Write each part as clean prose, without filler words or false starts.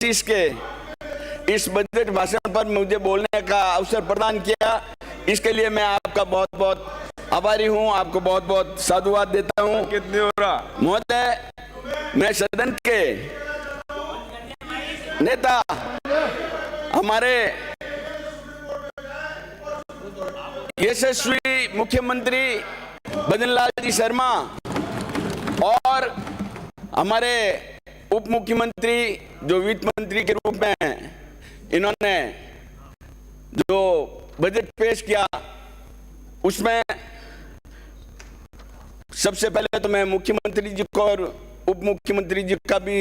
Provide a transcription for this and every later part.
2025 के इस बजट भाषण पर मुझे बोलने का अवसर प्रदान किया, इसके लिए मैं आपका बहुत बहुत आभारी हूं। आपको बहुत बहुत साधुवाद देता हूं। कितनी हो रहा महोदय, मैं सदन के नेता हमारे यशस्वी मुख्यमंत्री भजनलाल जी शर्मा और हमारे उप मुख्यमंत्री जो वित्त मंत्री के रूप में हैं, इन्होंने जो बजट पेश किया उसमें सबसे पहले तो मैं मुख्यमंत्री जी को और उप मुख्यमंत्री जी का भी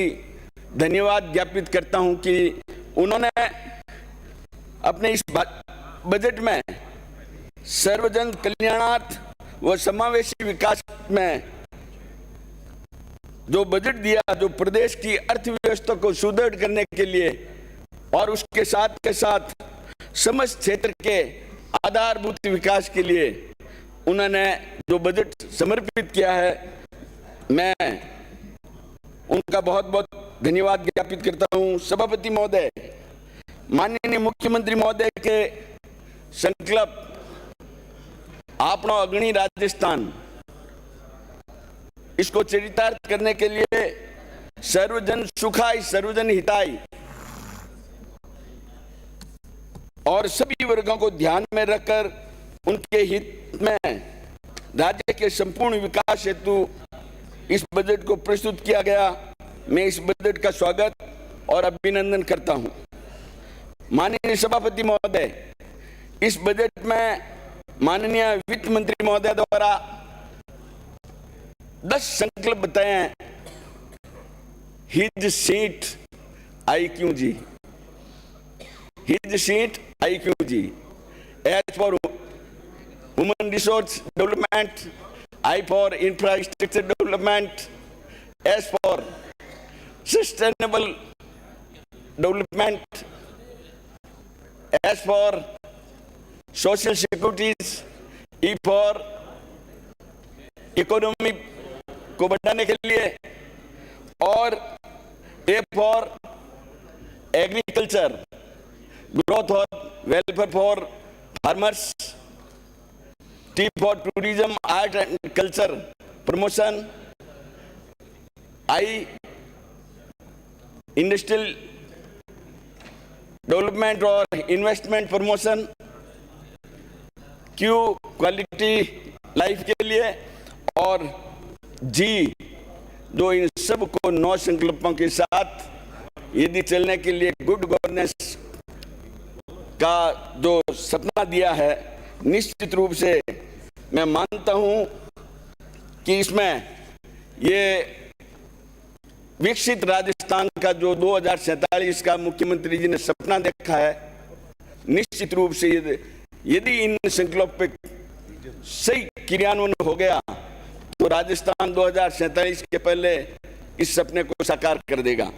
धन्यवाद ज्ञापित करता हूं कि उन्होंने अपने इस बजट में सर्वजन कल्याणार्थ व समावेशी विकास में जो बजट दिया, जो प्रदेश की अर्थव्यवस्था को सुदृढ़ करने के लिए और उसके साथ के साथ समस्त क्षेत्र के आधारभूत विकास के लिए उन्होंने जो बजट समर्पित किया है, मैं उनका बहुत बहुत धन्यवाद ज्ञापित करता हूं। सभापति महोदय, माननीय मुख्यमंत्री महोदय के संकल्प आपनो अग्रणी राजस्थान, इसको चरितार्थ करने के लिए सर्वजन सुखाय सर्वजन हिताय और सभी वर्गों को ध्यान में रखकर उनके हित में राज्य के संपूर्ण विकास हेतु इस बजट को प्रस्तुत किया गया। मैं इस बजट का स्वागत और अभिनंदन करता हूं। माननीय सभापति महोदय, इस बजट में माननीय वित्त मंत्री महोदय द्वारा 10 संकल्प बताए हैं। हिज सीट आई क्यों जी, हिज सीट आई क्यों जी। H for women resource development, I for infrastructure development, S for sustainable development, S for social securities, E for economy को बढ़ाने के लिए और A for एग्रीकल्चर ग्रोथ और welfare for farmers, T for tourism, art and culture promotion, I industrial development और investment promotion, Q quality life के लिए और G जो इन सब को 9 संकल्पों के साथ यदि चलने के लिए गुड गवर्नेंस का जो सपना दिया है, निश्चित रूप से मैं मानता हूं कि इसमें ये विकसित राजस्थान का जो 2047 का मुख्यमंत्री जी ने सपना देखा है, निश्चित रूप से यदि इन संकल्प पे सही क्रियान्वयन हो गया तो राजस्थान 2047 के पहले इस सपने को साकार कर देगा।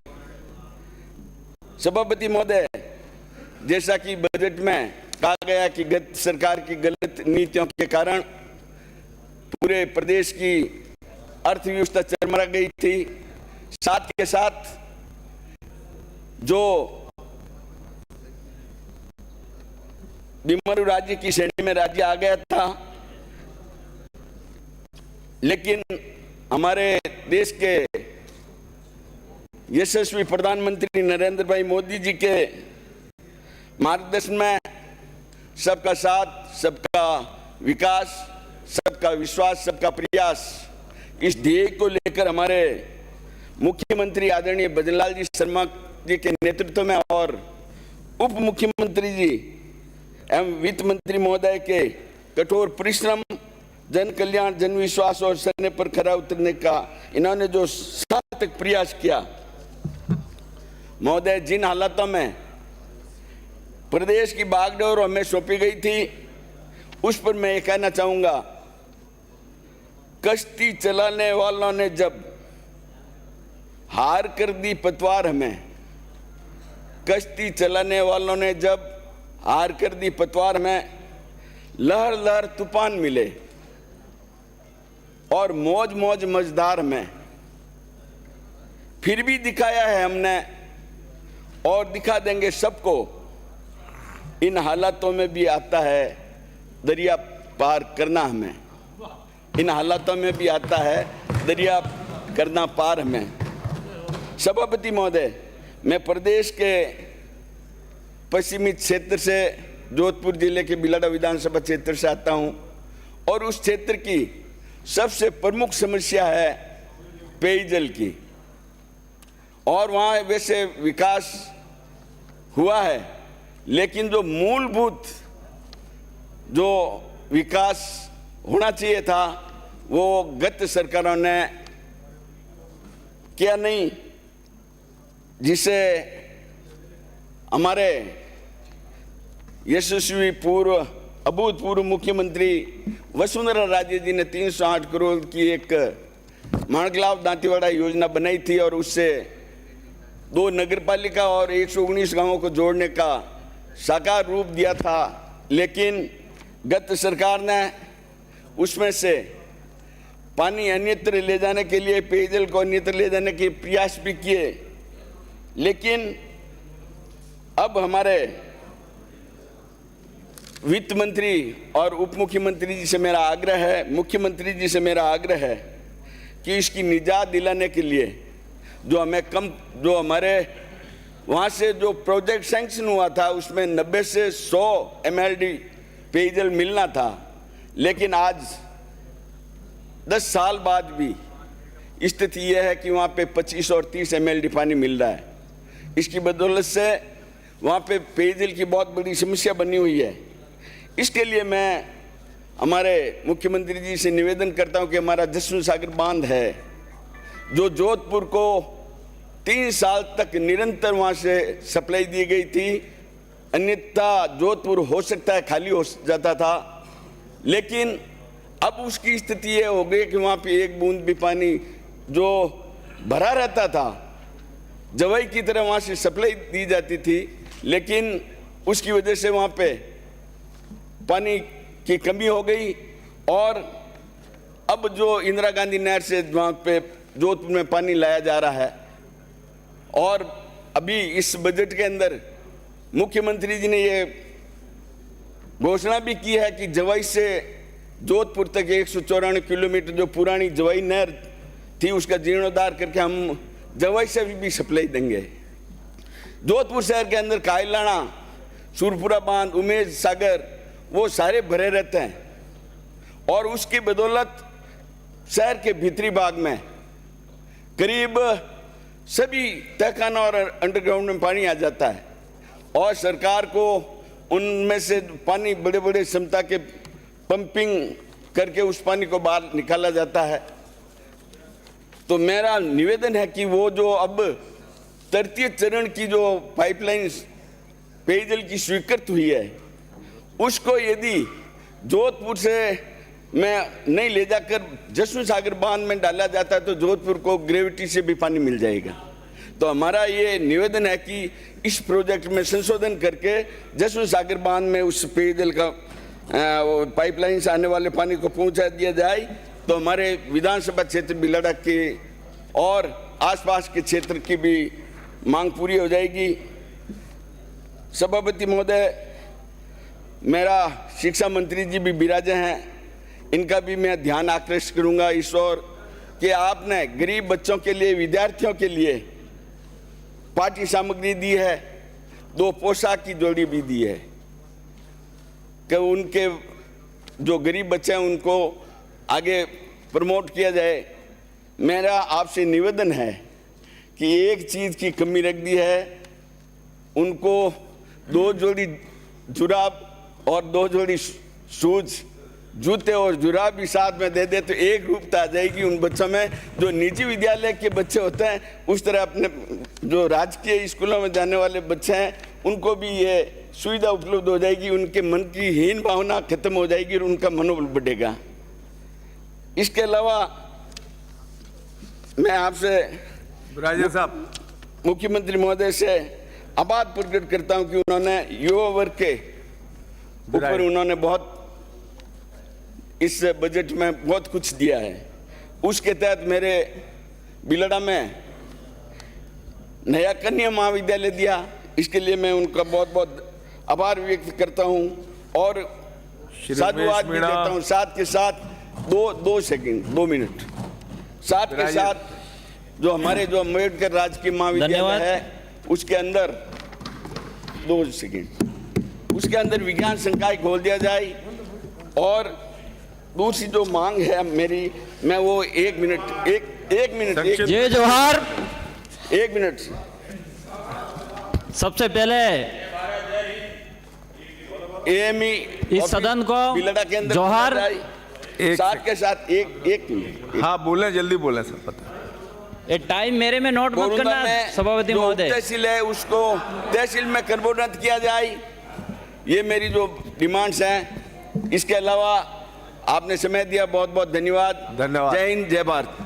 सभापति महोदय, जैसा कि बजट में कहा गया कि गत सरकार की गलत नीतियों के कारण पूरे प्रदेश की अर्थव्यवस्था चरमरा गई थी, साथ के साथ जो बीमारू राज्य की श्रेणी में राज्य आ गया था, लेकिन हमारे देश के यशस्वी प्रधानमंत्री नरेंद्र भाई मोदी जी के मार्गदर्शन में सबका साथ, सबका विकास, सबका विश्वास, सबका प्रयास, इस ध्येय को लेकर हमारे मुख्यमंत्री आदरणीय भजनलाल जी शर्मा जी के नेतृत्व में और उप मुख्यमंत्री जी एवं वित्त मंत्री महोदय के कठोर परिश्रम, जन कल्याण, जन विश्वास और समय पर खरा उतरने का इन्होंने जो सार्थक प्रयास किया, महोदय, जिन हालातों में प्रदेश की बागडोर हमें सौंपी गई थी, उस पर मैं ये कहना चाहूंगा, कश्ती चलाने वालों ने जब हार कर दी पतवार हमें, कश्ती चलाने वालों ने जब हार कर दी पतवार में, लहर लहर तूफान मिले और मौज मौज मझधार में, फिर भी दिखाया है हमने और दिखा देंगे सबको। इन हालातों में भी आता है दरिया पार करना हमें, इन हालातों में भी आता है दरिया करना पार हमें। सभापति महोदय, मैं प्रदेश के पश्चिमी क्षेत्र से, जोधपुर जिले के बिलाड़ा विधानसभा क्षेत्र से आता हूं, और उस क्षेत्र की सबसे प्रमुख समस्या है पेयजल की। और वहाँ वैसे विकास हुआ है, लेकिन जो मूलभूत जो विकास होना चाहिए था वो गत सरकारों ने किया नहीं, जिसे हमारे यशस्वी अभूतपूर्व मुख्यमंत्री वसुंधरा राजे जी ने 308 करोड़ की एक माणगलाव दांतीवाड़ा योजना बनाई थी, और उससे 2 नगरपालिका और 119 गांवों को जोड़ने का साकार रूप दिया था। लेकिन गत सरकार ने उसमें से पानी अन्यत्र ले जाने के लिए, पेयजल को अन्यत्र ले जाने के प्रयास भी किए। लेकिन अब हमारे वित्त मंत्री और उप मुख्यमंत्री जी से मेरा आग्रह है, मुख्यमंत्री जी से मेरा आग्रह है कि इसकी निजात दिलाने के लिए जो हमारे वहाँ से जो प्रोजेक्ट सैंक्शन हुआ था उसमें 90 से 100 MLD पेयजल मिलना था, लेकिन आज 10 साल बाद भी स्थिति यह है कि वहाँ पे 25 और 30 MLD पानी मिल रहा है। इसकी बदौलत से वहाँ पे पेयजल की बहुत बड़ी समस्या बनी हुई है। इसके लिए मैं हमारे मुख्यमंत्री जी से निवेदन करता हूँ कि हमारा जसवंत सागर बांध है, जो जोधपुर को 3 साल तक निरंतर वहाँ से सप्लाई दी गई थी, अन्यथा जोधपुर हो सकता है खाली हो जाता था, लेकिन अब उसकी स्थिति ये हो गई कि वहाँ पे एक बूंद भी पानी जो भरा रहता था, जवाई की तरह वहाँ से सप्लाई दी जाती थी, लेकिन उसकी वजह से वहाँ पे पानी की कमी हो गई। और अब जो इंदिरा गांधी नहर से वहाँ पे जोधपुर में पानी लाया जा रहा है, और अभी इस बजट के अंदर मुख्यमंत्री जी ने ये घोषणा भी की है कि जवाई से जोधपुर तक 194 किलोमीटर जो पुरानी जवाई नहर थी उसका जीर्णोद्धार करके हम जवाई से भी सप्लाई देंगे। जोधपुर शहर के अंदर कायलाना, सुरपुरा बांध, उमेश सागर वो सारे भरे रहते हैं, और उसकी बदौलत शहर के भीतरी भाग में करीब सभी तहखाना और अंडरग्राउंड में पानी आ जाता है, और सरकार को उनमें से पानी बड़े बड़े क्षमता के पंपिंग करके उस पानी को बाहर निकाला जाता है। तो मेरा निवेदन है कि वो जो अब तृतीय चरण की जो पाइपलाइन पेयजल की स्वीकृत हुई है, उसको यदि जोधपुर से में नहीं ले जाकर जसवंत सागर बांध में डाला जाता है तो जोधपुर को ग्रेविटी से भी पानी मिल जाएगा। तो हमारा ये निवेदन है कि इस प्रोजेक्ट में संशोधन करके जसवंत सागर बांध में उस पेयजल का पाइपलाइन से आने वाले पानी को पहुंचा दिया जाए, तो हमारे विधानसभा क्षेत्र बिलाड़ा के और आसपास के क्षेत्र की भी मांग पूरी हो जाएगी। सभापति महोदय, मेरा शिक्षा मंत्री जी भी विराजे हैं, इनका भी मैं ध्यान आकृष्ट करूंगा इस ओर कि आपने गरीब बच्चों के लिए, विद्यार्थियों के लिए पाठ्य सामग्री दी है, 2 पोशाक की जोड़ी भी दी है, कि उनके जो गरीब बच्चे हैं उनको आगे प्रमोट किया जाए। मेरा आपसे निवेदन है कि एक चीज़ की कमी रख दी है, उनको 2 जोड़ी जुराब और 2 जोड़ी शूज, जूते और जुराब भी साथ में दे दे तो एक रूपता आ जाएगी उन बच्चों में। जो निजी विद्यालय के बच्चे होते हैं उस तरह अपने जो राजकीय स्कूलों में जाने वाले बच्चे हैं उनको भी ये सुविधा उपलब्ध हो जाएगी, उनके मन की हीन भावना खत्म हो जाएगी और उनका मनोबल बढ़ेगा। इसके अलावा मैं आपसे राजा साहब, मुख्यमंत्री महोदय से आभार प्रकट करता हूं कि उन्होंने युवा वर्ग के ऊपर उन्होंने बहुत इस बजट में बहुत कुछ दिया है। उसके तहत मेरे बिलाड़ा में नया कन्या महाविद्यालय दिया, इसके लिए मैं उनका बहुत बहुत आभार व्यक्त करता हूं और साधुवाद भी देता हूं। साथ के साथ 2 मिनट साथ के साथ जो हमारे जो अम्बेडकर राजकीय महाविद्यालय है उसके अंदर 2 सेकंड उसके अंदर विज्ञान संकाय खोल दिया जाए। और दूसरी जो मांग है मेरी, मैं वो 1 मिनट जय जोहार। 1 मिनट सबसे पहले एएमई इस सदन को बिलडा के अंदर जोहार। साथ के साथ एक मिनट। हाँ बोले, जल्दी बोले सर, पता ये टाइम मेरे में नोट मत करना सभापति जो महोदय। तहसील है उसको तहसील में कन्वर्ट किया जाए, ये मेरी जो डिमांड्स हैं। इसके अलावा आपने समय दिया, बहुत बहुत धन्यवाद। धन्यवाद। जय हिंद, जय भारत।